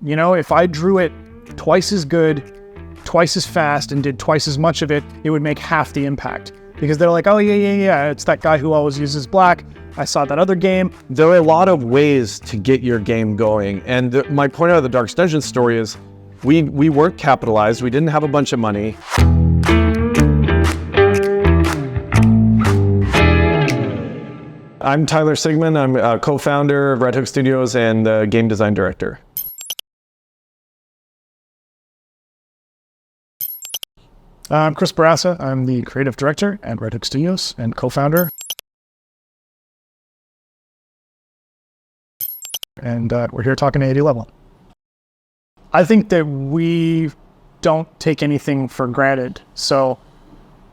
You know, if I drew it twice as good, twice as fast, and did twice as much of it, it would make half the impact. Because they're like, oh yeah, it's that guy who always uses black. I saw that other game. There are a lot of ways to get your game going. And my point out of the Darkest Dungeon story is we weren't capitalized. We didn't have a bunch of money. I'm Tyler Sigman. I'm a co-founder of Red Hook Studios and the game design director. I'm Chris Bourassa. I'm the creative director at Red Hook Studios and co-founder. And we're here talking to 80 Level. I think that we don't take anything for granted. So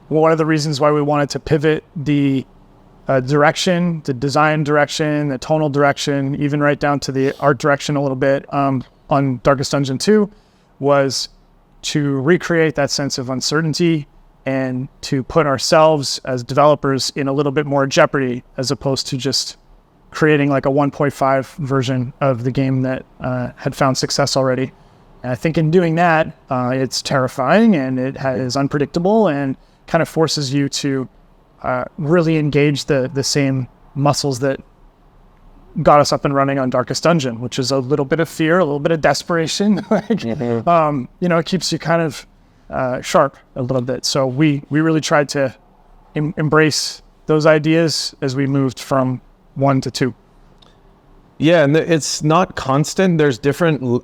one of the reasons why we wanted to pivot the direction, the design direction, the tonal direction, even right down to the art direction a little bit on Darkest Dungeon 2 was to recreate that sense of uncertainty and to put ourselves as developers in a little bit more jeopardy as opposed to just creating like a 1.5 version of the game that had found success already. And I think in doing that, it's terrifying and it is unpredictable and kind of forces you to really engage the same muscles that got us up and running on Darkest Dungeon, which is a little bit of fear, a little bit of desperation. It keeps you kind of sharp a little bit. So we really tried to embrace those ideas as we moved from 1 to 2. Yeah, and it's not constant. There's different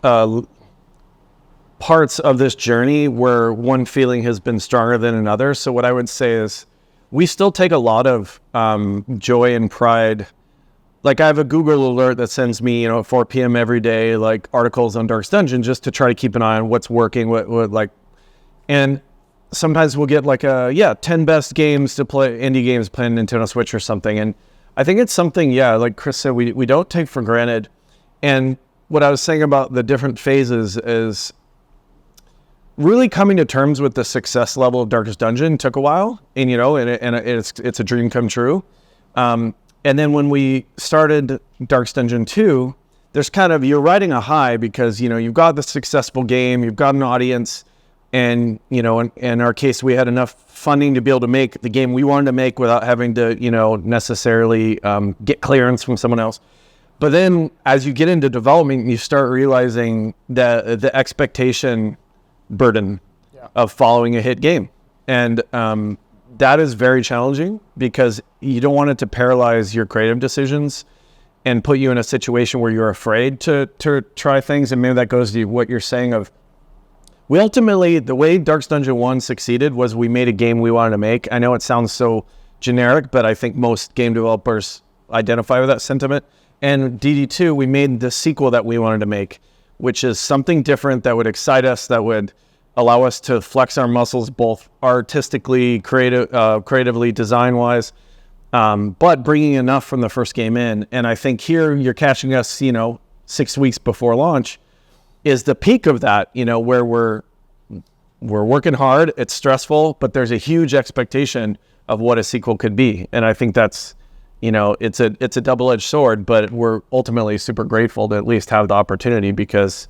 parts of this journey where one feeling has been stronger than another. So what I would say is we still take a lot of joy and pride. Like I have a Google alert that sends me, at 4 p.m. every day, like articles on Darkest Dungeon just to try to keep an eye on what's working, and sometimes we'll get 10 best games to play, indie games playing Nintendo Switch or something. And I think it's something, like Chris said, we don't take for granted. And what I was saying about the different phases is really coming to terms with the success level of Darkest Dungeon took a while, and it's a dream come true. And then when we started Darkest Dungeon 2, there's you're riding a high because, you've got the successful game, you've got an audience, and, in our case, we had enough funding to be able to make the game we wanted to make without having to, necessarily get clearance from someone else. But then as you get into development, you start realizing that the expectation burden of following a hit game. And that is very challenging because you don't want it to paralyze your creative decisions and put you in a situation where you're afraid to try things. And maybe that goes to what you're saying of, we ultimately, the way Darkest Dungeon 1 succeeded was we made a game we wanted to make. I know it sounds so generic, but I think most game developers identify with that sentiment. And DD2, we made the sequel that we wanted to make, which is something different that would excite us, that would allow us to flex our muscles both artistically, creatively, design-wise, but bringing enough from the first game in. And I think here you're catching us, 6 weeks before launch is the peak of that, where we're working hard, it's stressful, but there's a huge expectation of what a sequel could be. And I think that's, it's a double-edged sword, but we're ultimately super grateful to at least have the opportunity because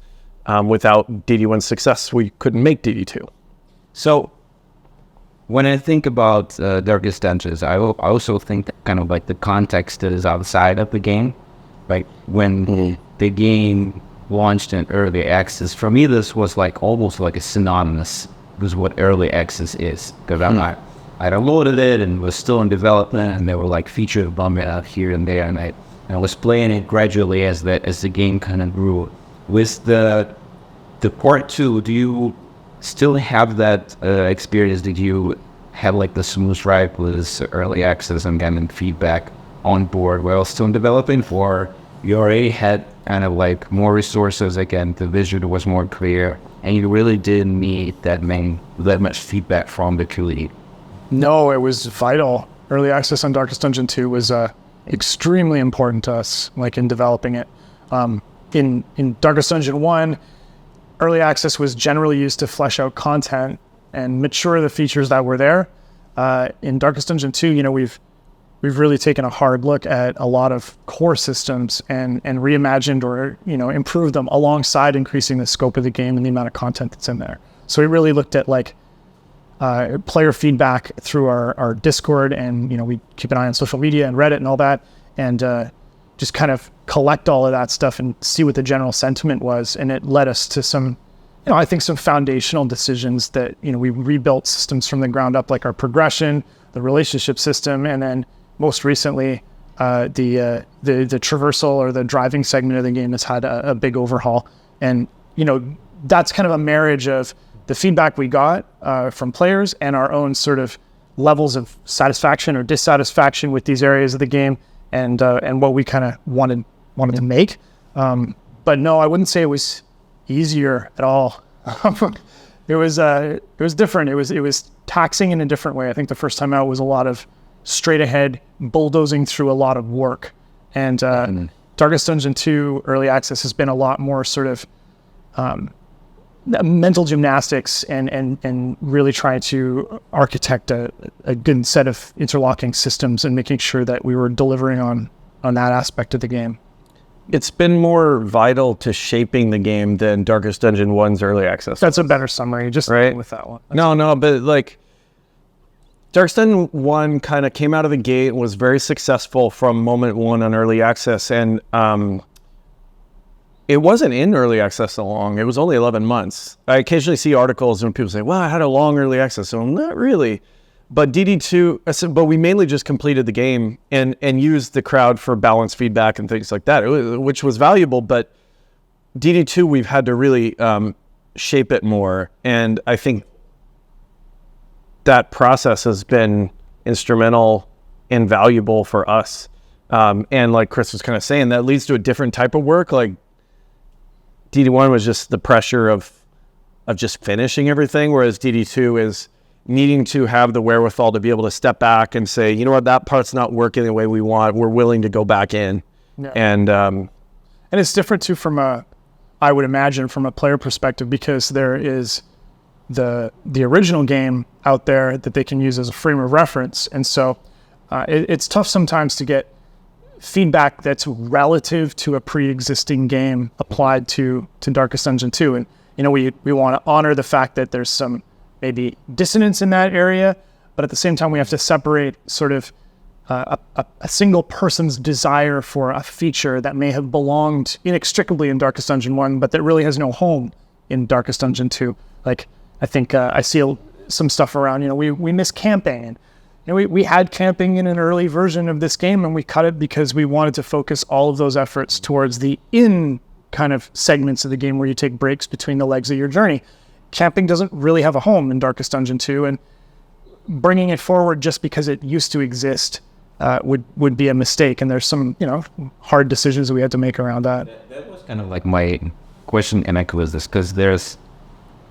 without DD1's success, we couldn't make DD2. So when I think about Darkest Dungeons, I also think that kind of like the context that is outside of the game, right? When the game launched in early access, for me, this was almost like a synonymous with what early access is. Because I downloaded it and was still in development, and there were feature bumping out here and there, and I was playing it gradually as the game kind of grew. With the part 2, do you still have that experience? Did you have the smooth ride with early access and getting feedback on board while still developing, or you already had kind of more resources, again, the vision was more clear, and you really didn't need that much feedback from the community? No, it was vital. Early access on Darkest Dungeon 2 was extremely important to us, in developing it. In Darkest Dungeon 1, early access was generally used to flesh out content and mature the features that were there. In Darkest Dungeon 2, we've really taken a hard look at a lot of core systems and reimagined or, improved them alongside increasing the scope of the game and the amount of content that's in there. So we really looked at like player feedback through our Discord, and we keep an eye on social media and Reddit and all that, and just kind of collect all of that stuff and see what the general sentiment was. And it led us to some, I think some foundational decisions that, we rebuilt systems from the ground up, like our progression, the relationship system, and then most recently the traversal or the driving segment of the game has had a big overhaul. And, that's kind of a marriage of the feedback we got from players and our own sort of levels of satisfaction or dissatisfaction with these areas of the game, and what we kind of wanted to make. But no, I wouldn't say it was easier at all. It was different. It was taxing in a different way. I think the first time out was a lot of straight ahead bulldozing through a lot of work. And Darkest Dungeon 2 early access has been a lot more sort of mental gymnastics and really trying to architect a good set of interlocking systems and making sure that we were delivering on that aspect of the game. It's been more vital to shaping the game than Darkest Dungeon 1's early access. That's a better summary, just right with that one. No, but like Darkest Dungeon 1 kind of came out of the gate and was very successful from moment one on early access, and it wasn't in early access so long. It was only 11 months. I occasionally see articles when people say, well, I had a long early access. So not really. But DD2, but we mainly just completed the game and used the crowd for balanced feedback and things like that, which was valuable. But DD2, we've had to really shape it more. And I think that process has been instrumental and valuable for us. And like Chris was kind of saying, that leads to a different type of work. Like DD1 was just the pressure of just finishing everything, whereas DD2 is needing to have the wherewithal to be able to step back and say, you know what, that part's not working the way we want. We're willing to go back in. Yeah. And it's different too I would imagine from a player perspective, because there is the original game out there that they can use as a frame of reference. And so it's tough sometimes to get feedback that's relative to a pre-existing game applied to Darkest Dungeon 2. And, we want to honor the fact that there's some maybe dissonance in that area, but at the same time, we have to separate sort of a single person's desire for a feature that may have belonged inextricably in Darkest Dungeon 1, but that really has no home in Darkest Dungeon 2. Like, I think I see some stuff around, we miss camping. And, we had camping in an early version of this game, and we cut it because we wanted to focus all of those efforts towards the kind of segments of the game where you take breaks between the legs of your journey. Camping doesn't really have a home in Darkest Dungeon 2, and bringing it forward just because it used to exist would be a mistake. And there's some, hard decisions that we had to make around that. That was kind of like my question and echo is this, because there's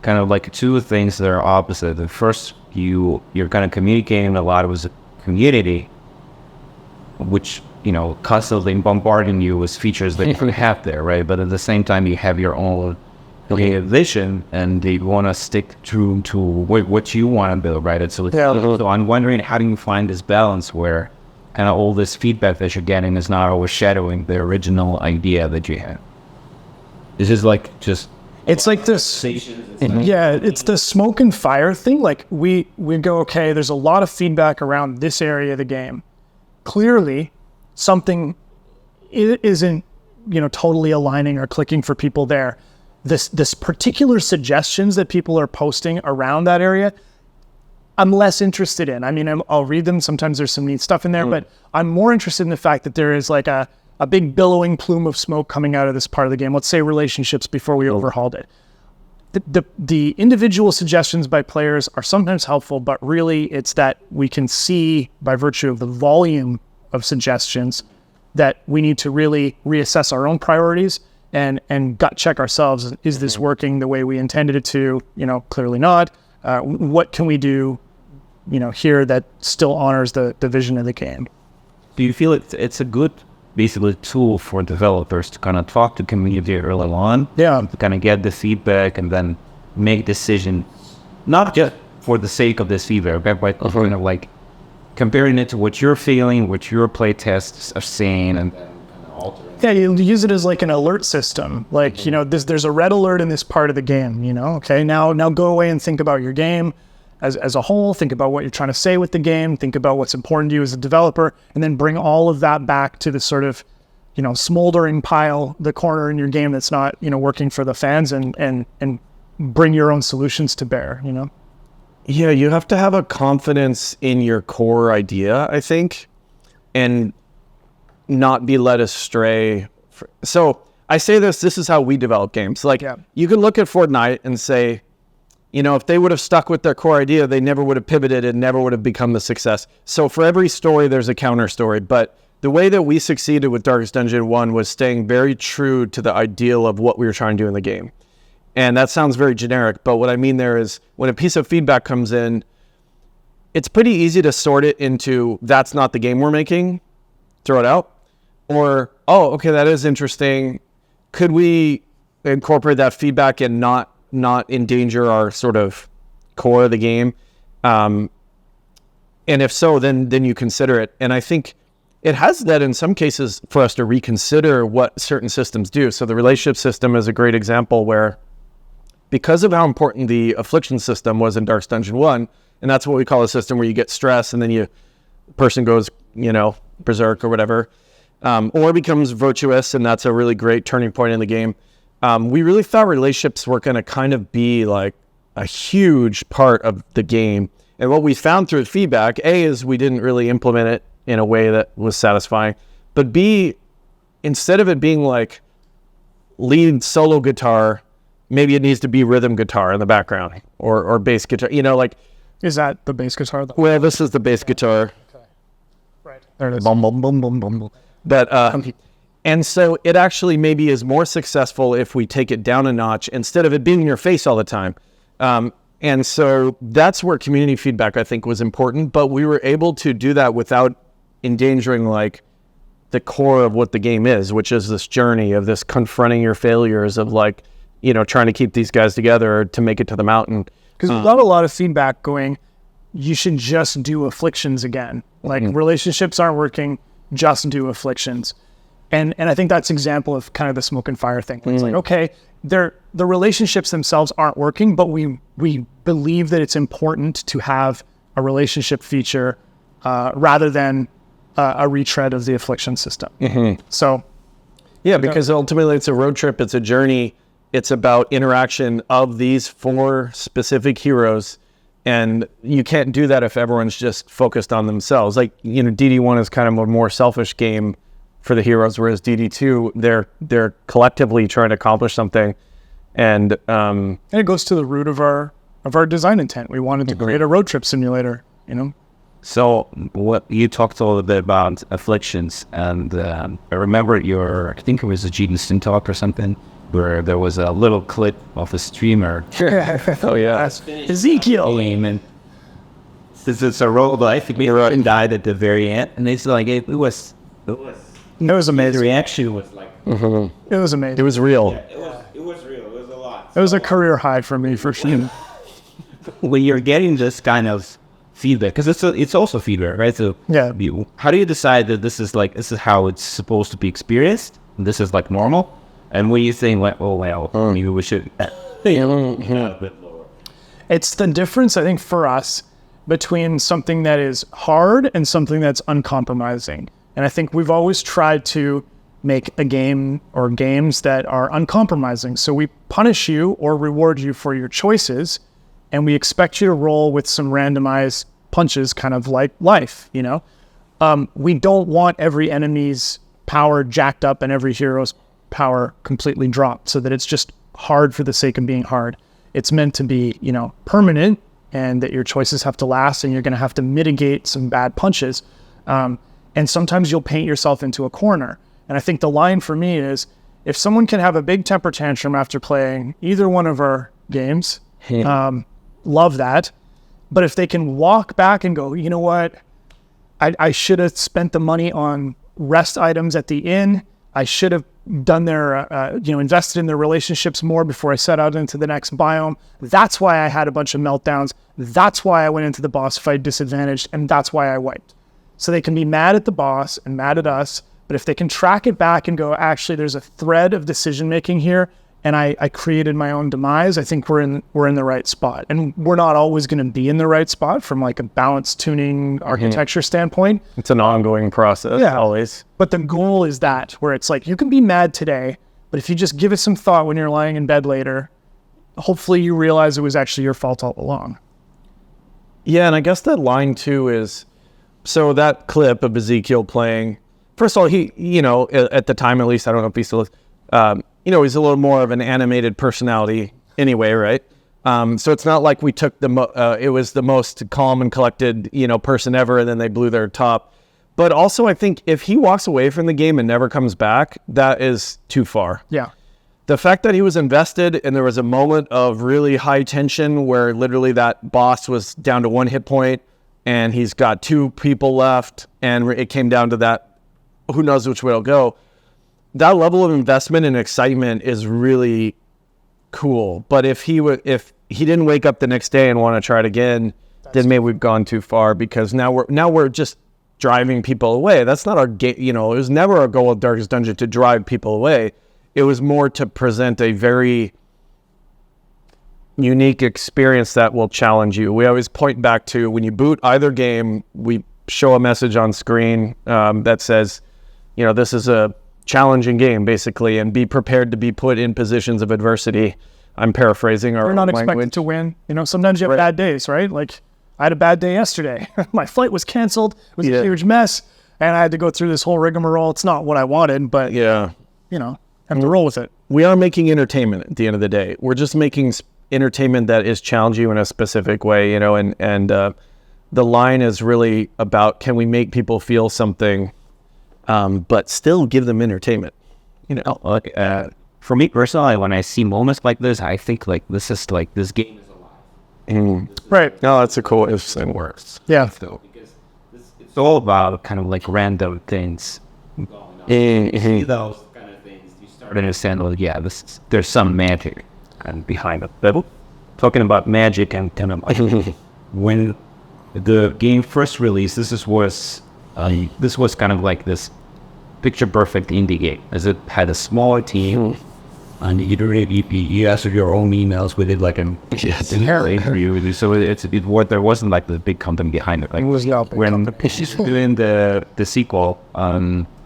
kind of like two things that are opposite. The first, you're kind of communicating a lot with the community, which, constantly bombarding you with features that you have there, right? But at the same time, you have your own vision, and you want to stick true to what you want to build, right? So I'm wondering, how do you find this balance where kind of all this feedback that you're getting is not overshadowing the original idea that you had? This is like just... It's like this, it's the smoke and fire thing. Like we go, okay, there's a lot of feedback around this area of the game. Clearly, something isn't, totally aligning or clicking for people there. This particular suggestions that people are posting around that area, I'm less interested in. I mean, I'll read them. Sometimes there's some neat stuff in there, but I'm more interested in the fact that there is like a big billowing plume of smoke coming out of this part of the game. Let's say relationships before we overhauled it. The individual suggestions by players are sometimes helpful, but really it's that we can see by virtue of the volume of suggestions that we need to really reassess our own priorities and gut check ourselves. Is this working the way we intended it to? Clearly not. What can we do, here that still honors the vision of the game? Do you feel it's a good basically tool for developers to kind of talk to community early on, to kind of get the feedback and then make decisions, not just for the sake of this feedback, but kind of like comparing it to what you're feeling, what your play tests are saying, and then kind of altering. Yeah, you use it as like an alert system. Like, there's a red alert in this part of the game, okay, now go away and think about your game as a whole, think about what you're trying to say with the game, think about what's important to you as a developer, and then bring all of that back to the sort of, smoldering pile, the corner in your game that's not, working for the fans, and bring your own solutions to bear, Yeah, you have to have a confidence in your core idea, I think, and not be led astray. So I say this is how we develop games. Like, you can look at Fortnite and say, if they would have stuck with their core idea, they never would have pivoted and never would have become the success. So for every story, there's a counter story. But the way that we succeeded with Darkest Dungeon 1 was staying very true to the ideal of what we were trying to do in the game. And that sounds very generic, but what I mean there is when a piece of feedback comes in, it's pretty easy to sort it into that's not the game we're making, throw it out. Or, oh, okay, that is interesting. Could we incorporate that feedback and not endanger our sort of core of the game? And if so, then you consider it. And I think it has led in some cases for us to reconsider what certain systems do. So the relationship system is a great example where, because of how important the affliction system was in Darkest Dungeon 1, and that's what we call a system where you get stress and then the person goes, berserk or whatever, or becomes virtuous, and that's a really great turning point in the game. We really thought relationships were going to kind of be like a huge part of the game. And what we found through feedback, A, is we didn't really implement it in a way that was satisfying. But B, instead of it being like lead solo guitar, maybe it needs to be rhythm guitar in the background or bass guitar, Is that the bass guitar though? Well, this is the bass guitar. Okay. Right. There it is. Bum, bum, bum, bum, bum, bum. But, and so it actually maybe is more successful if we take it down a notch instead of it being in your face all the time. And so that's where community feedback, I think, was important, but we were able to do that without endangering like the core of what the game is, which is this journey of this confronting your failures of like, trying to keep these guys together to make it to the mountain. Because we got a lot of feedback going, you should just do afflictions again. Like relationships aren't working, just do afflictions. And I think that's an example of kind of the smoke and fire thing. It's like, okay, the relationships themselves aren't working, but we believe that it's important to have a relationship feature rather than a retread of the affliction system. So, yeah, because ultimately it's a road trip, it's a journey. It's about interaction of these 4 specific heroes, and you can't do that if everyone's just focused on themselves. Like, DD1 is kind of a more selfish game for the heroes, whereas DD2, they're collectively trying to accomplish something, and it goes to the root of our design intent. We wanted to create a road trip simulator, So what you talked a little bit about afflictions, and I remember I think it was a Gene talk or something, where there was a little clip of a streamer. Oh yeah, Ezekiel. And this is a robot. I think he died at the very end, and it's like it was amazing. The reaction was like it was amazing. It was real. Yeah, it was real. It was a lot. It was a career high for me, for sure. When you're getting this kind of feedback, because it's also feedback, right? So yeah, how do you decide that this is how it's supposed to be experienced? And this is like normal. And when you think, like, oh, well, maybe we should a bit lower. It's the difference, I think, for us between something that is hard and something that's uncompromising. And I think we've always tried to make a game or games that are uncompromising. So we punish you or reward you for your choices, and we expect you to roll with some randomized punches, kind of like life, We don't want every enemy's power jacked up and every hero's power completely dropped so that it's just hard for the sake of being hard. It's meant to be, permanent, and that your choices have to last, and you're going to have to mitigate some bad punches. And sometimes you'll paint yourself into a corner. And I think the line for me is, if someone can have a big temper tantrum after playing either one of our games, love that. But if they can walk back and go, you know what, I should have spent the money on rest items at the inn. I should have done invested in their relationships more before I set out into the next biome. That's why I had a bunch of meltdowns. That's why I went into the boss fight disadvantaged, and that's why I wiped. So they can be mad at the boss and mad at us, but if they can track it back and go, actually, there's a thread of decision-making here, and I created my own demise, I think we're in the right spot. And we're not always going to be in the right spot from like a balance tuning architecture standpoint. It's an ongoing process, always. But the goal is that, where it's like, you can be mad today, but if you just give it some thought when you're lying in bed later, hopefully you realize it was actually your fault all along. Yeah, and I guess that line too is, so that clip of Ezekiel playing, first of all, he, at the time at least, I don't know if he still is, he's a little more of an animated personality anyway, right? So it's not like we took it was the most calm and collected, person ever, and then they blew their top. But also, I think if he walks away from the game and never comes back, that is too far. Yeah. The fact that he was invested and there was a moment of really high tension where literally that boss was down to 1 hit point and he's got 2 people left and it came down to that, who knows which way it'll go. That level of investment and excitement is really cool. But if he didn't wake up the next day and want to try it again, then maybe we've gone too far, because now we're just driving people away. That's not our game. It was never our goal of Darkest Dungeon to drive people away. It was more to present a very unique experience that will challenge you. We always point back to, when you boot either game, we show a message on screen that says, this is a challenging game, basically, and be prepared to be put in positions of adversity. I'm paraphrasing our We're not language. expected to win. Sometimes you have bad days, right? Like, I had a bad day yesterday. My flight was canceled. It was a huge mess, and I had to go through this whole rigmarole. It's not what I wanted, but have to roll with it. We are making entertainment at the end of the day. We're just making entertainment that is challenging you in a specific way, and the line is really about, can we make people feel something, but still give them entertainment? For me personally, when I see moments like this, I think like this is like, this game is alive. Right. No, that's a cool interesting words. Yeah. So, because it's all about kind of like random things going on. You see those kind of things, you start to understand, well, there's some magic and behind it. But talking about magic and kind of like, when the game first released, this was kind of like this picture perfect indie game, as it had a smaller team, and you answered your own emails with it, like an interview. So there wasn't like the big company behind it. Like, it was not when doing the sequel,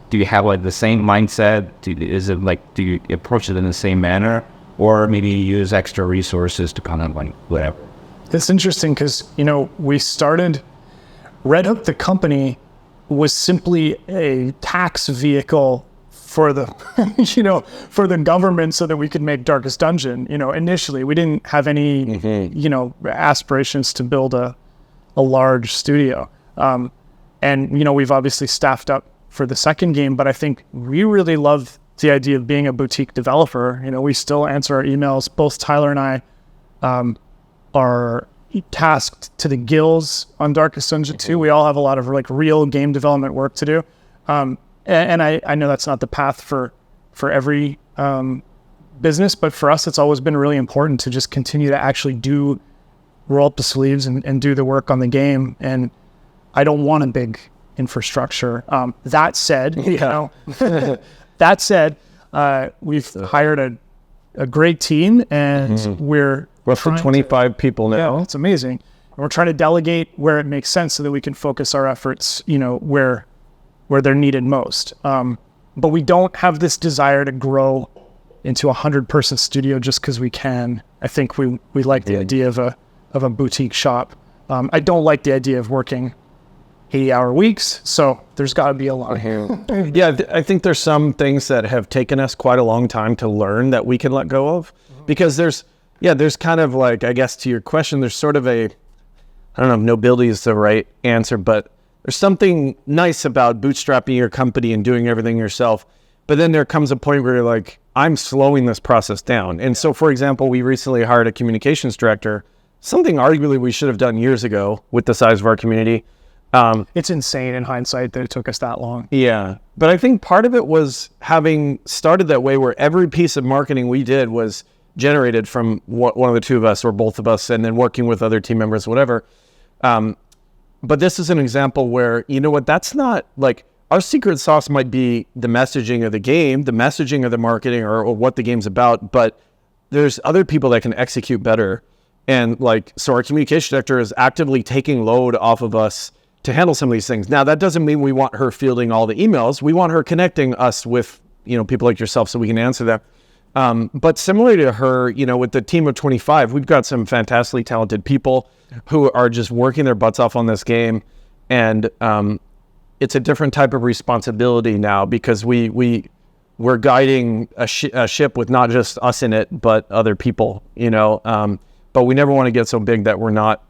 do you have like the same mindset? Do you approach it in the same manner, or maybe use extra resources to kind of like whatever? It's interesting because we started Red Hook, the company, was simply a tax vehicle for the for the government, so that we could make Darkest Dungeon. Initially we didn't have any aspirations to build a large studio, and we've obviously staffed up for the second game, but I think we really love the idea of being a boutique developer. We still answer our emails. Both Tyler and I are tasked to the gills on Darkest Dungeon 2. We all have a lot of like real game development work to do. And I know that's not the path for every business, but for us, it's always been really important to just continue to actually roll up the sleeves and do the work on the game. And I don't want a big infrastructure. That said, we've hired a great team, and we're roughly 25 people now. Yeah, it's amazing. And we're trying to delegate where it makes sense so that we can focus our efforts, where they're needed most. But we don't have this desire to grow into a 100-person studio just because we can. I think we like the idea of a boutique shop. I don't like the idea of working 80-hour weeks, so there's got to be a lot. Yeah, I think there's some things that have taken us quite a long time to learn that we can let go of, because there's kind of like, I guess to your question, there's sort of I don't know if nobility is the right answer, but there's something nice about bootstrapping your company and doing everything yourself. But then there comes a point where you're like, I'm slowing this process down. And so, for example, we recently hired a communications director, something arguably we should have done years ago with the size of our community. It's insane in hindsight that it took us that long. Yeah. But I think part of it was having started that way where every piece of marketing we did was generated from one of the two of us or both of us, and then working with other team members, whatever. But this is an example where, you know what, that's not like our secret sauce might be the messaging of the game, the messaging of the marketing or what the game's about, but there's other people that can execute better. And like, so our communication director is actively taking load off of us to handle some of these things. Now, that doesn't mean we want her fielding all the emails. We want her connecting us with, you know, people like yourself so we can answer them. But similarly to her, you know, with the team of 25, we've got some fantastically talented people who are just working their butts off on this game. And it's a different type of responsibility now because we're guiding a ship with not just us in it, but other people, you know. But we never want to get so big that we're not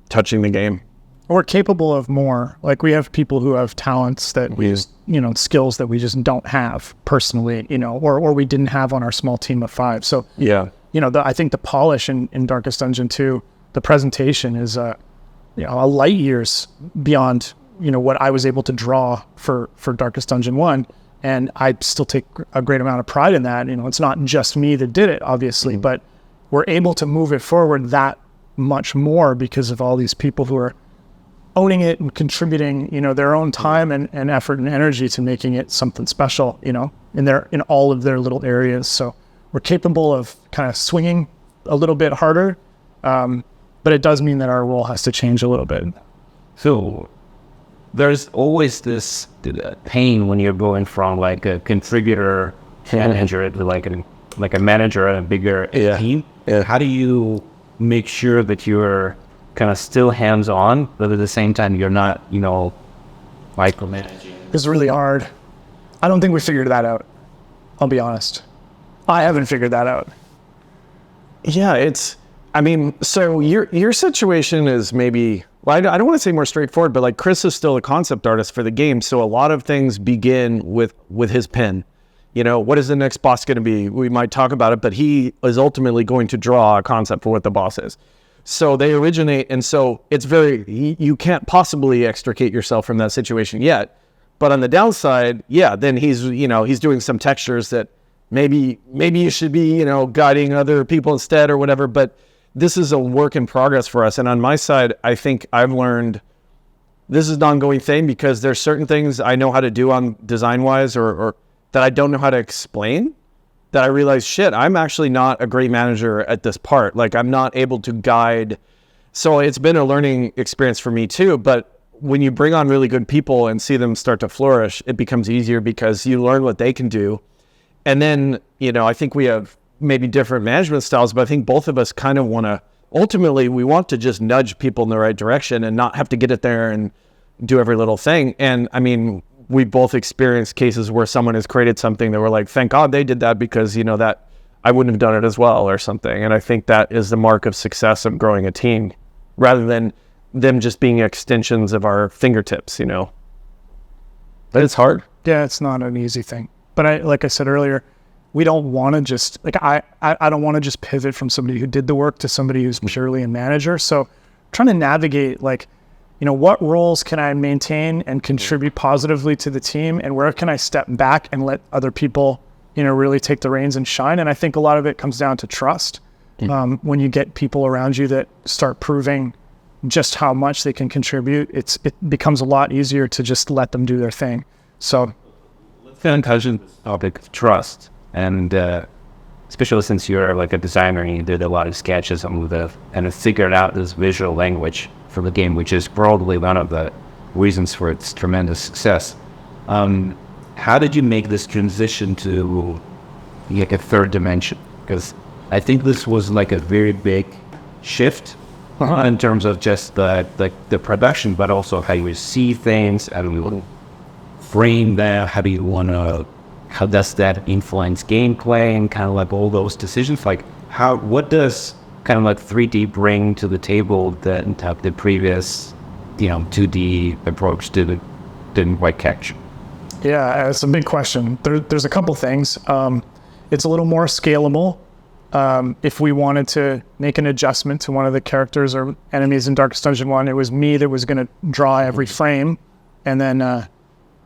touching the game. We're capable of more. Like, we have people who have talents that we just, you know, skills that we just don't have personally, you know, or we didn't have on our small team of 5. So, yeah, you know, I think the polish in Darkest Dungeon 2, the presentation is, you know, a light years beyond, you know, what I was able to draw for Darkest Dungeon 1. And I still take a great amount of pride in that. You know, it's not just me that did it, obviously, but we're able to move it forward that much more because of all these people who are owning it and contributing, you know, their own time and effort and energy to making it something special, you know, in all of their little areas. So we're capable of kind of swinging a little bit harder, but it does mean that our role has to change a little bit. So there's always this pain when you're going from like a contributor manager to like a manager at a bigger team. Yeah. How do you make sure that you're kind of still hands-on, but at the same time you're not, you know, micromanaging? It's really hard. I don't think we figured that out. I'll be honest. I haven't figured that out. Yeah, I mean, so your situation is maybe, well, I don't want to say more straightforward, but like Chris is still a concept artist for the game. So a lot of things begin with his pen. You know, what is the next boss going to be? We might talk about it, but he is ultimately going to draw a concept for what the boss is. So they originate, and so it's you can't possibly extricate yourself from that situation yet. But on the downside, yeah, then he's doing some textures that maybe you should be, you know, guiding other people instead or whatever. But this is a work in progress for us. And on my side, I think I've learned this is an ongoing thing because there's certain things I know how to do on design-wise or that I don't know how to explain, that I realize, shit, I'm actually not a great manager at this part. Like, I'm not able to guide. So it's been a learning experience for me too. But when you bring on really good people and see them start to flourish, it becomes easier because you learn what they can do. And then, you know, I think we have maybe different management styles, but I think both of us kind of ultimately, we want to just nudge people in the right direction and not have to get it there and do every little thing. And I mean, we both experienced cases where someone has created something that we're like, thank God they did that because, you know, that I wouldn't have done it as well or something. And I think that is the mark of success of growing a team rather than them just being extensions of our fingertips, you know. But it's hard. Yeah, it's not an easy thing. But like I said earlier, we don't want to just, like, I don't want to just pivot from somebody who did the work to somebody who's purely a manager. So trying to navigate, like, you know, what roles can I maintain and contribute positively to the team, and where can I step back and let other people, you know, really take the reins and shine? And I think a lot of it comes down to trust. When you get people around you that start proving just how much they can contribute, it becomes a lot easier to just let them do their thing. So let's touch on this topic of trust, and especially since you're like a designer and you did a lot of sketches and figured out this visual language for the game, which is probably one of the reasons for its tremendous success. How did you make this transition to like a third dimension? Because I think this was like a very big shift in terms of just the production, but also how you see things, how do you frame that, how does that influence gameplay and kind of like all those decisions? Like what does kind of like 3D bring to the table that the previous, you know, 2D approach didn't quite catch? Yeah, it's a big question. There's a couple things. It's a little more scalable. If we wanted to make an adjustment to one of the characters or enemies in Darkest Dungeon 1, it was me that was going to draw every frame and then have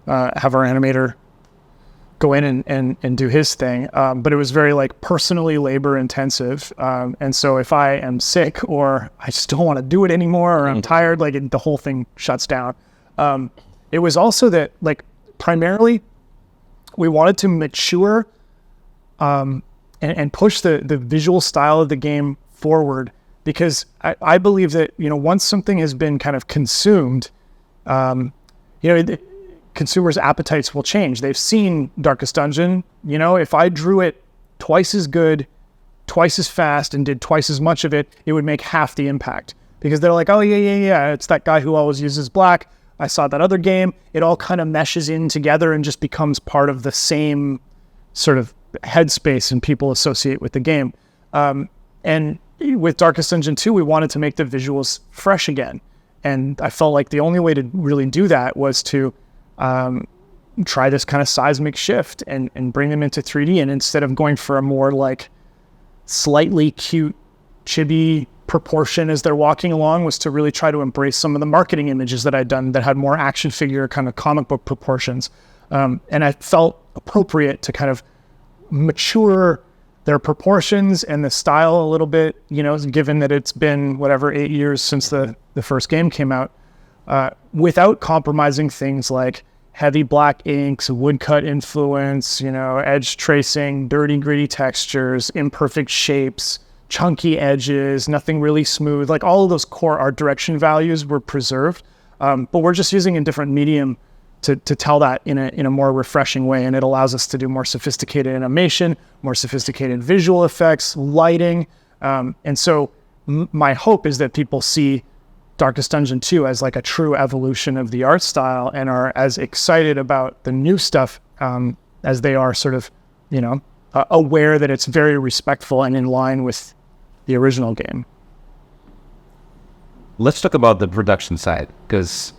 our animator go in and do his thing. But it was very like personally labor intensive. And so if I am sick or I just don't want to do it anymore or I'm tired, like the whole thing shuts down. It was also that like primarily we wanted to mature and push the visual style of the game forward, because I believe that, once something has been kind of consumed, consumers' appetites will change. They've seen Darkest Dungeon. If I drew it twice as good, twice as fast, and did twice as much of it, it would make half the impact, because they're like, oh yeah, it's that guy who always uses black. I saw that other game. It all kind of meshes in together and just becomes part of the same sort of headspace and people associate with the game. And with Darkest Dungeon 2, we wanted to make the visuals fresh again. And I felt like the only way to really do that was to try this kind of seismic shift and bring them into 3D. And instead of going for a more like slightly cute, chibi proportion as they're walking along, was to really try to embrace some of the marketing images that I'd done that had more action figure kind of comic book proportions. And I felt appropriate to kind of mature their proportions and the style a little bit, given that it's been 8 years since the first game came out, without compromising things like heavy black inks, woodcut influence, edge tracing, dirty, gritty textures, imperfect shapes, chunky edges, nothing really smooth. Like all of those core art direction values were preserved, but we're just using a different medium to tell that in a more refreshing way. And it allows us to do more sophisticated animation, more sophisticated visual effects, lighting. And so my hope is that people see Darkest Dungeon 2 as like a true evolution of the art style and are as excited about the new stuff as they are sort of, aware that it's very respectful and in line with the original game. Let's talk about the production side, because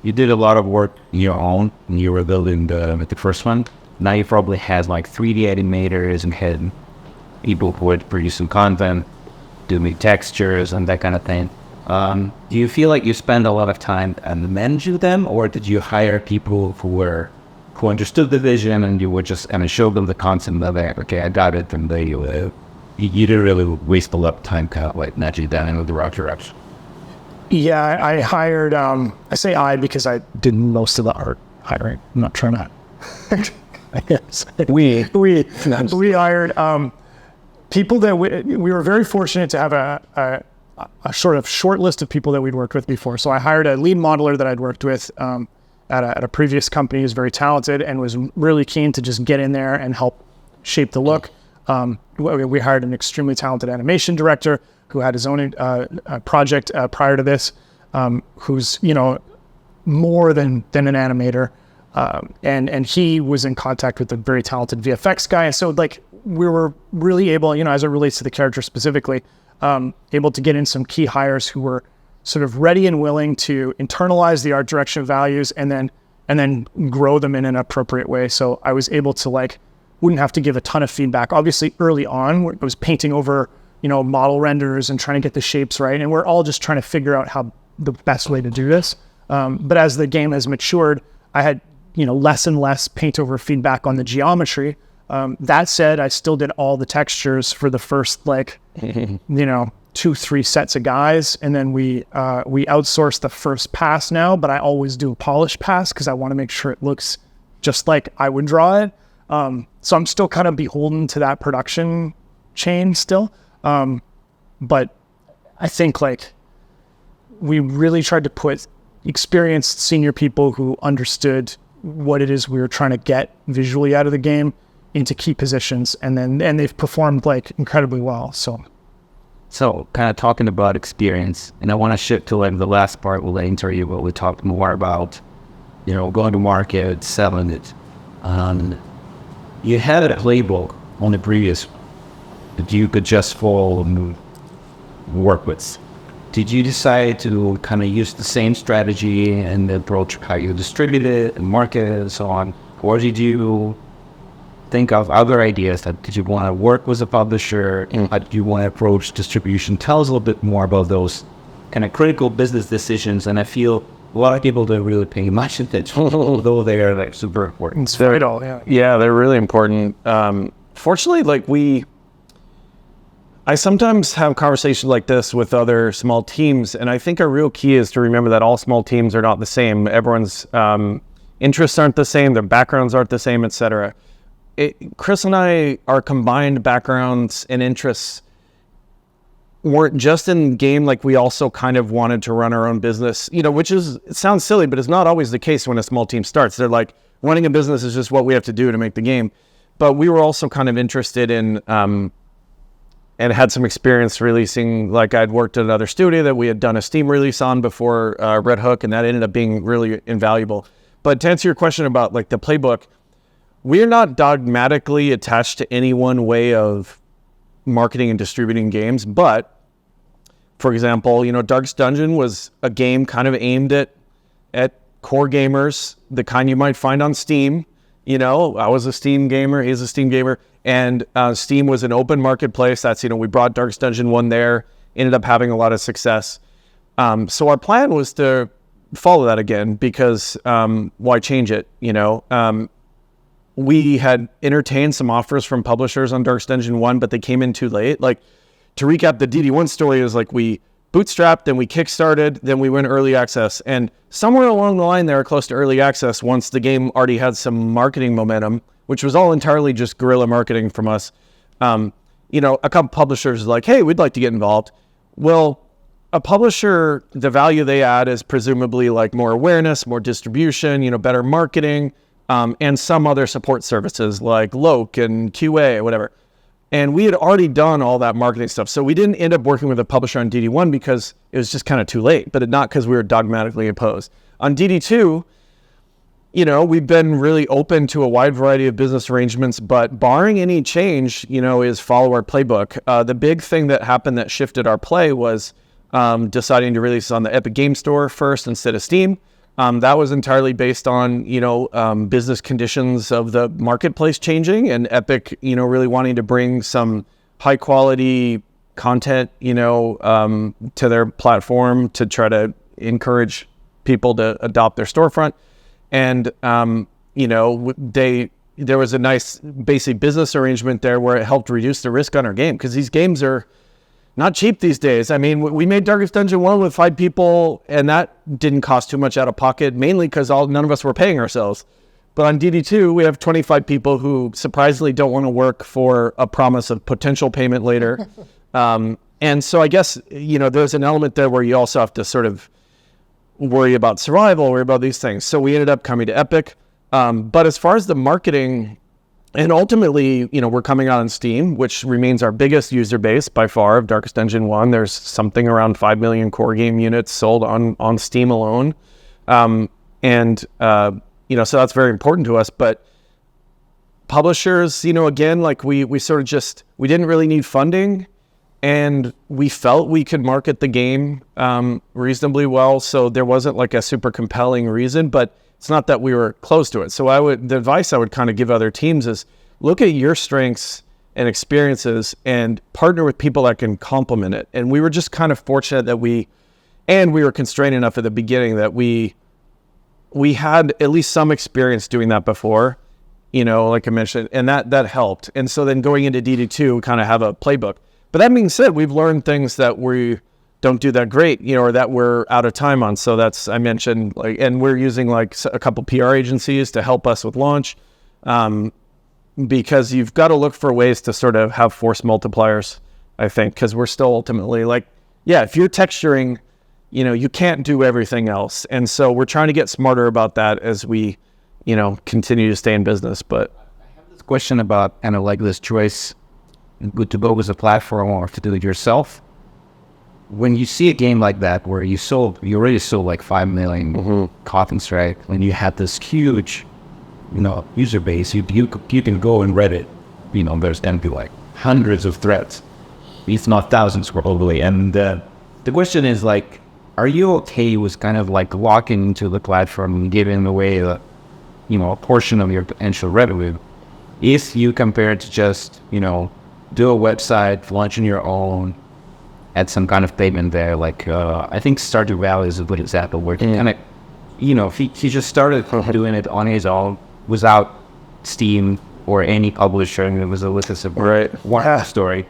you did a lot of work on your own and you were building the first one. Now you probably had like 3D animators and had people who would produce some content, doing textures and that kind of thing. Do you feel like you spend a lot of time and managing them, or did you hire people who understood the vision and you would just kind of show them the concept of it? Okay, I got it, and you didn't really waste a lot of time kind of like nudging that into the right direction. Yeah, I hired, I say I because I did most of the art hiring. I'm not trying to, I guess. We hired people that we were very fortunate to have a sort of short list of people that we'd worked with before. So I hired a lead modeler that I'd worked with at a previous company who's very talented and was really keen to just get in there and help shape the look. We hired an extremely talented animation director who had his own project prior to this, who's, more than an animator. And he was in contact with a very talented VFX guy. And so like we were really able, as it relates to the character specifically, able to get in some key hires who were sort of ready and willing to internalize the art direction values and then grow them in an appropriate way. So I was able to wouldn't have to give a ton of feedback. Obviously early on, I was painting over, model renders and trying to get the shapes right. And we're all just trying to figure out how the best way to do this. But as the game has matured, I had, less and less paint over feedback on the geometry. That said, I still did all the textures for the first 2-3 sets of guys. And then we outsource the first pass now, but I always do a polish pass because I want to make sure it looks just like I would draw it. So I'm still kind of beholden to that production chain still. But I think we really tried to put experienced senior people who understood what it is we were trying to get visually out of the game into key positions. And they've performed incredibly well. So kind of talking about experience, and I want to shift to the last part of the interview where we talked more about, going to market, selling it. You had a playbook on the previous one that you could just follow and work with. Did you decide to kind of use the same strategy and approach how you distribute it and market it and so on? Or did you think of other ideas? That did you want to work with a publisher? How did you want to approach distribution? Tell us a little bit more about those kind of critical business decisions. And I feel a lot of people don't really pay much attention, although they are like super important. It's vital, yeah. Yeah, they're really important. Fortunately, I sometimes have conversations like this with other small teams, and I think a real key is to remember that all small teams are not the same. Everyone's interests aren't the same, their backgrounds aren't the same, etc. Chris and I, our combined backgrounds and interests weren't just in game. Like, we also kind of wanted to run our own business, which it sounds silly, but it's not always the case when a small team starts. They're like, running a business is just what we have to do to make the game. But we were also kind of interested in, and had some experience releasing, like I'd worked at another studio that we had done a Steam release on before Red Hook, and that ended up being really invaluable. But to answer your question about like the playbook, we're not dogmatically attached to any one way of marketing and distributing games. But for example, Darkest Dungeon was a game kind of aimed at core gamers, the kind you might find on Steam. I was a Steam gamer, he's a Steam gamer, and Steam was an open marketplace. That's, we brought Darkest Dungeon 1 there, ended up having a lot of success. So our plan was to follow that again, because why change it? We had entertained some offers from publishers on Darkest Dungeon 1, but they came in too late. Like, to recap, the DD1 story is like we bootstrapped, then we kickstarted, then we went early access. And somewhere along the line there, close to early access, once the game already had some marketing momentum, which was all entirely just guerrilla marketing from us, a couple publishers like, hey, we'd like to get involved. Well, a publisher, the value they add is presumably like more awareness, more distribution, better marketing, and some other support services like Loc and QA or whatever. And we had already done all that marketing stuff. So we didn't end up working with a publisher on DD1 because it was just kind of too late, but not because we were dogmatically opposed. On DD2, we've been really open to a wide variety of business arrangements, but barring any change, is follow our playbook. The big thing that happened that shifted our play was deciding to release on the Epic Game Store first instead of Steam. That was entirely based on, business conditions of the marketplace changing, and Epic, really wanting to bring some high quality content, to their platform to try to encourage people to adopt their storefront. And, there was a nice basic business arrangement there where it helped reduce the risk on our game, because these games are not cheap these days. I mean, we made Darkest Dungeon 1 with 5 people, and that didn't cost too much out of pocket, mainly because none of us were paying ourselves. But on DD2, we have 25 people who surprisingly don't want to work for a promise of potential payment later. And so I guess, there's an element there where you also have to sort of worry about survival, worry about these things. So we ended up coming to Epic. But as far as the marketing, and ultimately, we're coming out on Steam, which remains our biggest user base by far of Darkest Dungeon 1. There's something around 5 million core game units sold on Steam alone. So that's very important to us. But publishers, again, like we sort of just, we didn't really need funding, and we felt we could market the game reasonably well. So there wasn't like a super compelling reason, but it's not that we were close to it. So the advice I would kind of give other teams is look at your strengths and experiences and partner with people that can complement it. And we were just kind of fortunate that we were constrained enough at the beginning that we had at least some experience doing that before, like I mentioned, and that helped. And so then going into DD2, we kind of have a playbook. But that being said, we've learned things that we don't do that great, or that we're out of time on. So I mentioned, and we're using like a couple PR agencies to help us with launch, because you've got to look for ways to sort of have force multipliers, I think, because we're still ultimately if you're texturing, you can't do everything else. And so we're trying to get smarter about that as we, continue to stay in business. But I have this question about kind of like this choice, good to go with a platform or to do it yourself. When you see a game like that where you already sold like 5 million copies, right? And you had this huge, user base, you can go and Reddit, there's then be like hundreds of threads, if not thousands probably. And the question is like, are you okay with kind of like locking into the platform and giving away a portion of your potential revenue if you compare it to just, do a website, launching your own, add some kind of payment there, like I think Stardew Valley is a good example where he kind of, he just started doing it on his own without Steam or any publisher, and it was a one story.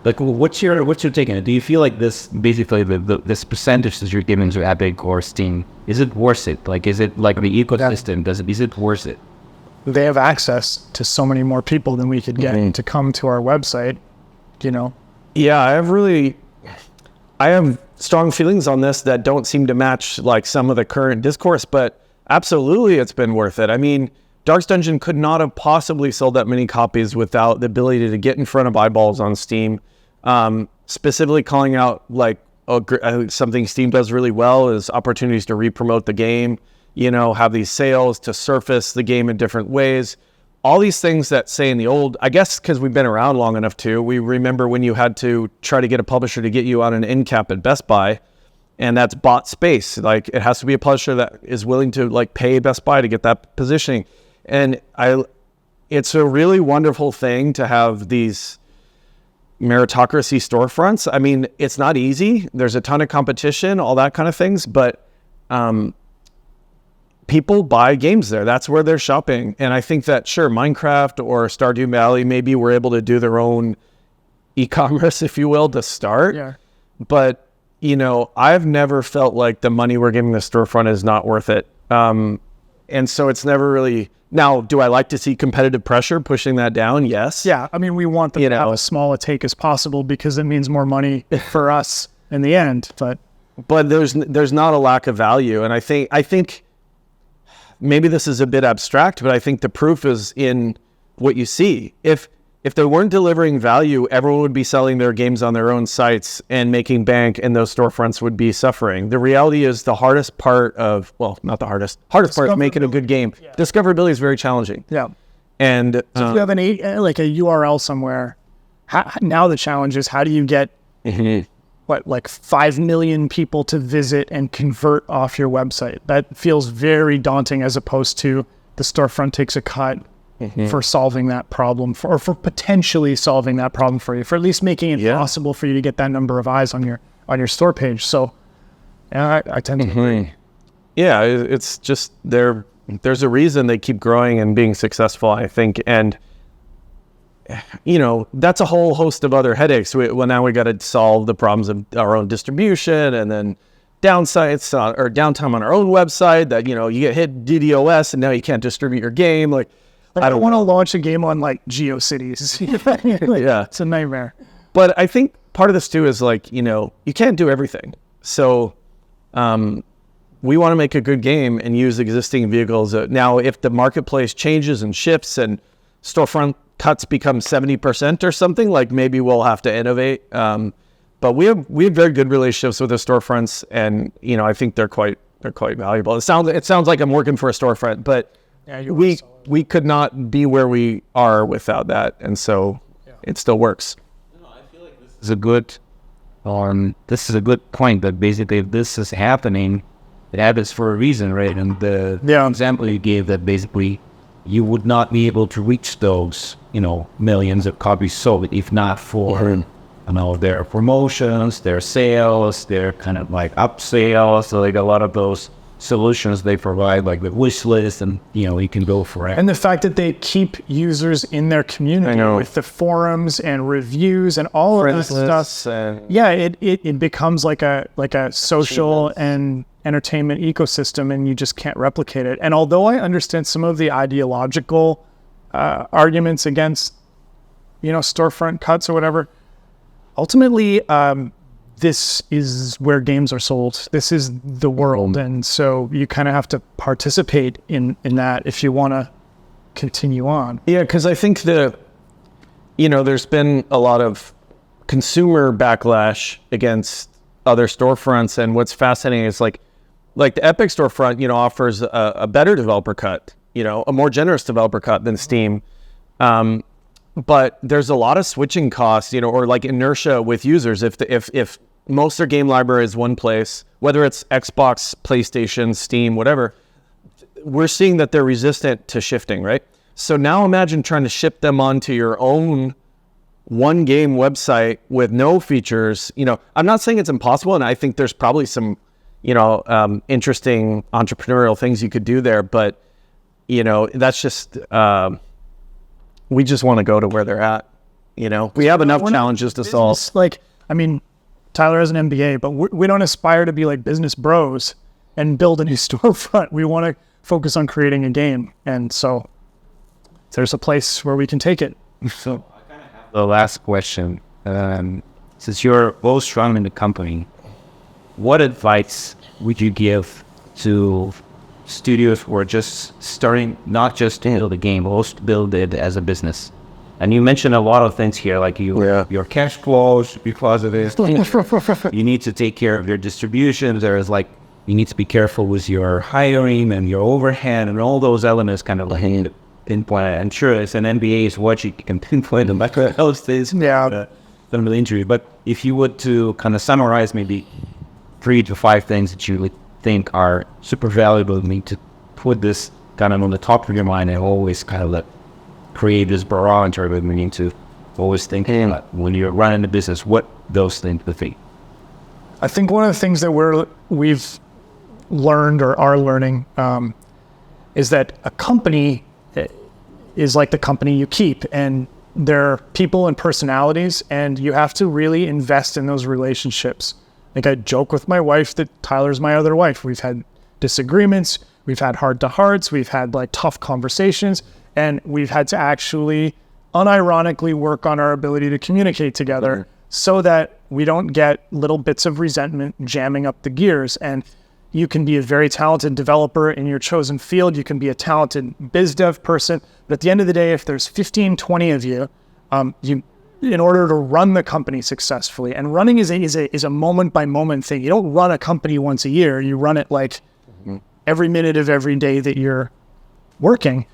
Like, what's your take on it? Do you feel like this, basically, this percentage that you're giving to Epic or Steam, is it worth it? Like, is it like the ecosystem? Is it worth it? They have access to so many more people than we could get to come to our website, Yeah, I have strong feelings on this that don't seem to match like some of the current discourse, but absolutely it's been worth it. I mean, Darkest Dungeon could not have possibly sold that many copies without the ability to get in front of eyeballs on Steam. Specifically calling out like something Steam does really well is opportunities to re-promote the game, have these sales to surface the game in different ways. All these things that say in the old, I guess because we've been around long enough too, we remember when you had to try to get a publisher to get you on an end cap at Best Buy, and that's bought space. Like, it has to be a publisher that is willing to like pay Best Buy to get that positioning. And it's a really wonderful thing to have these meritocracy storefronts. I mean, it's not easy. There's a ton of competition, all that kind of things, but people buy games there. That's where they're shopping. And I think that, sure, Minecraft or Stardew Valley maybe were able to do their own e-commerce, if you will, to start. Yeah. But, I've never felt like the money we're giving the storefront is not worth it. And so it's never really... Now, do I like to see competitive pressure pushing that down? Yes. Yeah. I mean, we want them to have as small a take as possible because it means more money for us in the end. But there's not a lack of value. And I think maybe this is a bit abstract, but I think the proof is in what you see. If they weren't delivering value, everyone would be selling their games on their own sites and making bank, and those storefronts would be suffering. The reality is the hardest part not the hardest part is making a good game. Yeah. Discoverability is very challenging. Yeah. And so if you have a URL somewhere, now the challenge is how do you get 5 million people to visit and convert off your website? That feels very daunting, as opposed to the storefront takes a cut for solving that problem, or for potentially solving that problem for you, for at least making it possible for you to get that number of eyes on your store page. So I tend to agree. Yeah, it's just there's a reason they keep growing and being successful, I think. And that's a whole host of other headaches. Now we got to solve the problems of our own distribution, and then downsides or downtime on our own website that, you get hit DDoS and now you can't distribute your game. Like, I don't want to launch a game on like GeoCities. Yeah. It's a nightmare. But I think part of this too is like, you can't do everything. So we want to make a good game and use existing vehicles. Now, if the marketplace changes and shifts and storefront cuts become 70% or something, like maybe we'll have to innovate. But we have very good relationships with the storefronts, and I think they're quite valuable. It sounds like I'm working for a storefront, but we could not be where we are without that, and so it still works. I feel like this is a good point, that basically if this is happening, it happens for a reason, right? And the example you gave, that basically you would not be able to reach those, millions of copies sold if not for, their promotions, their sales, their kind of like upsales. So like a lot of those solutions they provide, like the wish list, and you can go for it. And the fact that they keep users in their community with the forums and reviews and all of that stuff. It becomes like a social and entertainment ecosystem, and you just can't replicate it. And although I understand some of the ideological arguments against storefront cuts or whatever, ultimately this is where games are sold. This is the world. And so you kind of have to participate in that if you want to continue on. Yeah, because I think there's been a lot of consumer backlash against other storefronts. And what's fascinating is like the Epic storefront, offers a better developer cut, a more generous developer cut than Steam. But there's a lot of switching costs, or like inertia with users. If most of their game library is one place, whether it's Xbox, PlayStation, Steam, whatever, we're seeing that they're resistant to shifting, right? So now imagine trying to ship them onto your own one game website with no features. I'm not saying it's impossible, and I think there's probably some, interesting entrepreneurial things you could do there, but that's just, we just want to go to where they're at. We have enough challenges to solve. Tyler has an MBA, but we don't aspire to be like business bros and build a new storefront. We want to focus on creating a game. And so there's a place where we can take it. So the last question, since you're both strong in the company, what advice would you give to studios who are just starting, not just to build a game, but also to build it as a business? And you mentioned a lot of things here, like your cash flows should be positive. You need to take care of your distributions. There's you need to be careful with your hiring and your overhead and all those elements kind of pinpoint. I'm sure it's an MBA is what you can pinpoint them back those days. Yeah. From the interview. But if you would to kind of summarize maybe 3 to 5 things that you would think are super valuable, to me to put this kind of on the top of your mind and always kind of create this barometer with me to always think when you're running a business, what those things would be. I think one of the things that we've learned or are learning is that a company is like the company you keep, and there are people and personalities, and you have to really invest in those relationships. Like I joke with my wife that Tyler's my other wife. We've had disagreements, we've had heart-to-hearts, we've had tough conversations, and we've had to actually unironically work on our ability to communicate together so that we don't get little bits of resentment jamming up the gears. And you can be a very talented developer in your chosen field. You can be a talented biz dev person. But at the end of the day, if there's 15, 20 of you, in order to run the company successfully, and running is a moment by moment thing. You don't run a company once a year. You run it every minute of every day that you're working.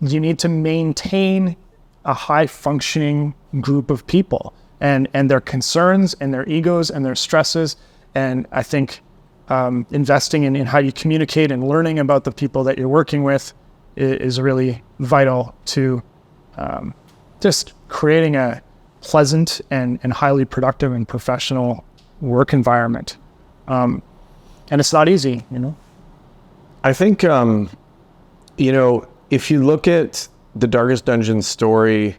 You need to maintain a high functioning group of people and their concerns and their egos and their stresses. And I think investing in how you communicate and learning about the people that you're working with is really vital to just creating a pleasant and highly productive and professional work environment. And it's not easy, I think, if you look at the Darkest Dungeon story,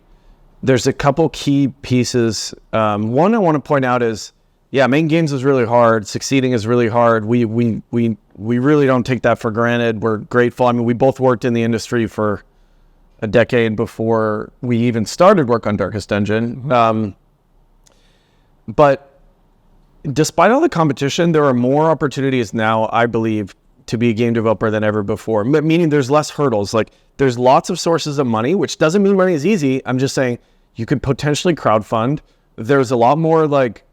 there's a couple key pieces. One I want to point out is, making games is really hard. Succeeding is really hard. We really don't take that for granted. We're grateful. We both worked in the industry for a decade before we even started work on Darkest Dungeon. But despite all the competition, there are more opportunities now, I believe, to be a game developer than ever before. Meaning there's less hurdles. There's lots of sources of money, which doesn't mean money is easy. I'm just saying you could potentially crowdfund. There's a lot more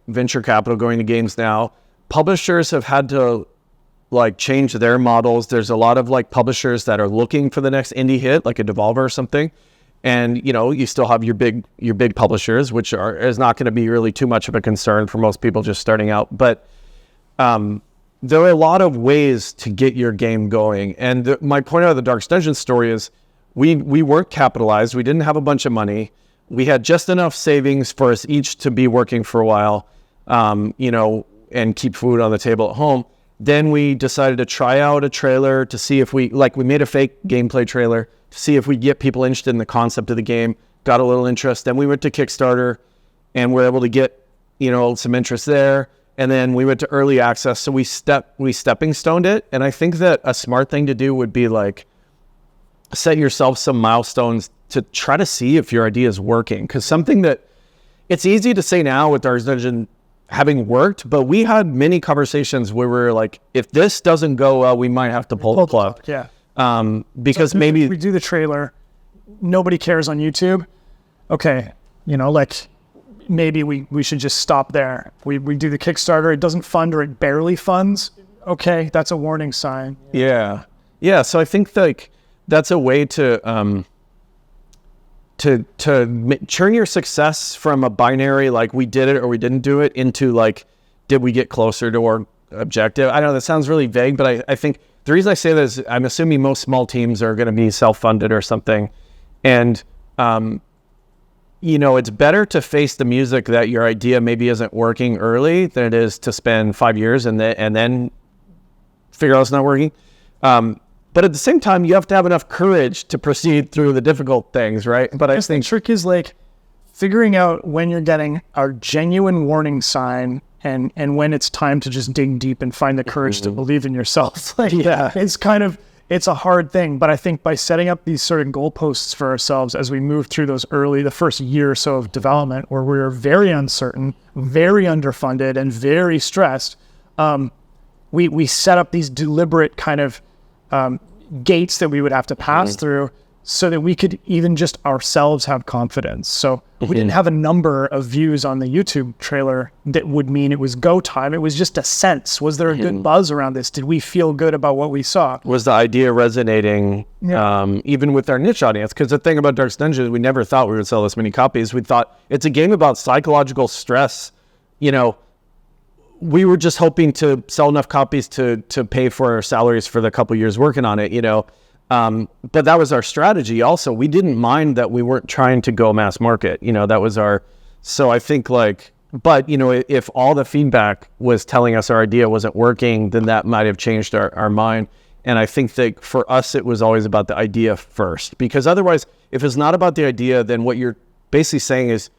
venture capital going to games now. Publishers have had to change their models. There's a lot of publishers that are looking for the next indie hit, like a Devolver or something. And you still have your big publishers, which is not going to be really too much of a concern for most people just starting out. But there are a lot of ways to get your game going. And my point out of the Darkest Dungeon story is we weren't capitalized. We didn't have a bunch of money. We had just enough savings for us each to be working for a while, and keep food on the table at home. Then we decided to try out a trailer to see if we made a fake gameplay trailer to see if we get people interested in the concept of the game, got a little interest. Then we went to Kickstarter and were able to get, some interest there. And then we went to early access. So we stepping stoned it. And I think that a smart thing to do would be set yourself some milestones to try to see if your idea is working. Because something that it's easy to say now with Darkest Dungeon having worked, but we had many conversations where we were if this doesn't go well, we might have to pull the plug. Yeah. Because maybe we do the trailer, nobody cares on YouTube. Okay. Maybe we should just stop there. We do the Kickstarter, it doesn't fund or it barely funds. Okay, that's a warning sign. Yeah. So I think that's a way to turn your success from a binary we did it or we didn't do it into did we get closer to our objective? I know that sounds really vague, but I think The reason I say this is I'm assuming most small teams are going to be self-funded or something. And, it's better to face the music that your idea maybe isn't working early than it is to spend 5 years and then figure out it's not working. But at the same time, you have to have enough courage to proceed through the difficult things, right? But I think the trick is like figuring out when you're getting a genuine warning sign and when it's time to just dig deep and find the courage to believe in yourself. It's a hard thing, but I think by setting up these sort of goalposts for ourselves as we move through the first year or so of development, where we're very uncertain, very underfunded, and very stressed, we set up these deliberate kind of gates that we would have to pass through so that we could even just ourselves have confidence. So we didn't have a number of views on the YouTube trailer that would mean it was go time. It was just a sense. Was there a good buzz around this? Did we feel good about what we saw? Was the idea resonating even with our niche audience? Because the thing about Darkest Dungeon is we never thought we would sell this many copies. We thought it's a game about psychological stress. We were just hoping to sell enough copies to pay for our salaries for the couple years working on it, But that was our strategy also. We didn't mind that we weren't trying to go mass market, that was so I think if all the feedback was telling us our idea wasn't working, then that might have changed our mind. And I think that for us, it was always about the idea first, because otherwise, if it's not about the idea, then what you're basically saying is,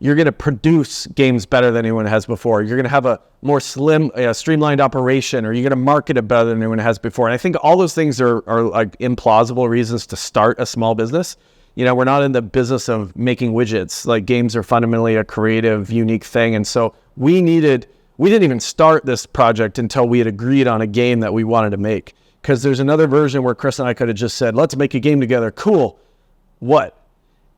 you're going to produce games better than anyone has before. You're going to have a more streamlined operation, or you're going to market it better than anyone has before. And I think all those things are like implausible reasons to start a small business. We're not in the business of making widgets. Like, games are fundamentally a creative, unique thing. And so we didn't even start this project until we had agreed on a game that we wanted to make. Because there's another version where Chris and I could have just said, let's make a game together. Cool. What?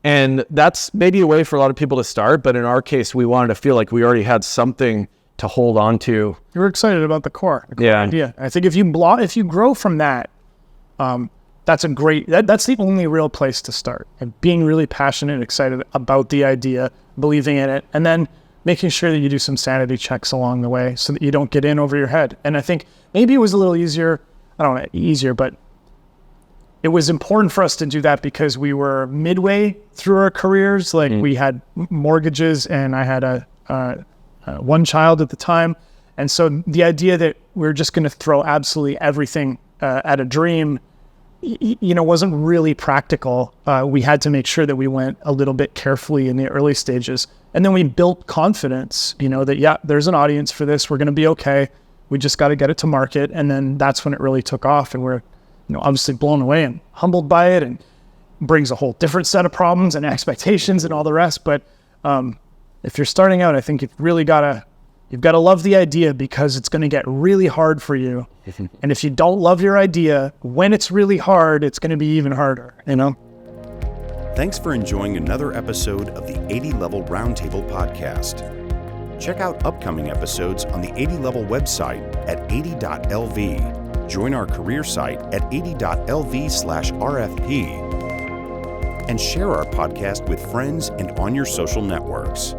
And that's maybe a way for a lot of people to start, but in our case, we wanted to feel like we already had something to hold on to. You were excited about the core idea. I think if you grow from that, that's that's the only real place to start. And being really passionate and excited about the idea, believing in it, and then making sure that you do some sanity checks along the way so that you don't get in over your head. And I think maybe it was a little easier, but it was important for us to do that because we were midway through our careers. Like, we had mortgages, and I had one child at the time. And so the idea that we're just going to throw absolutely everything at a dream, wasn't really practical. We had to make sure that we went a little bit carefully in the early stages. And then we built confidence, that, there's an audience for this. We're going to be okay. We just got to get it to market. And then that's when it really took off. And we're obviously blown away and humbled by it, and brings a whole different set of problems and expectations and all the rest. But if you're starting out, I think you've got to love the idea, because it's going to get really hard for you. And if you don't love your idea, when it's really hard, it's going to be even harder, Thanks for enjoying another episode of the 80 Level Roundtable podcast. Check out upcoming episodes on the 80 Level website at 80.lv. Join our career site at 80.lv/RFP, and share our podcast with friends and on your social networks.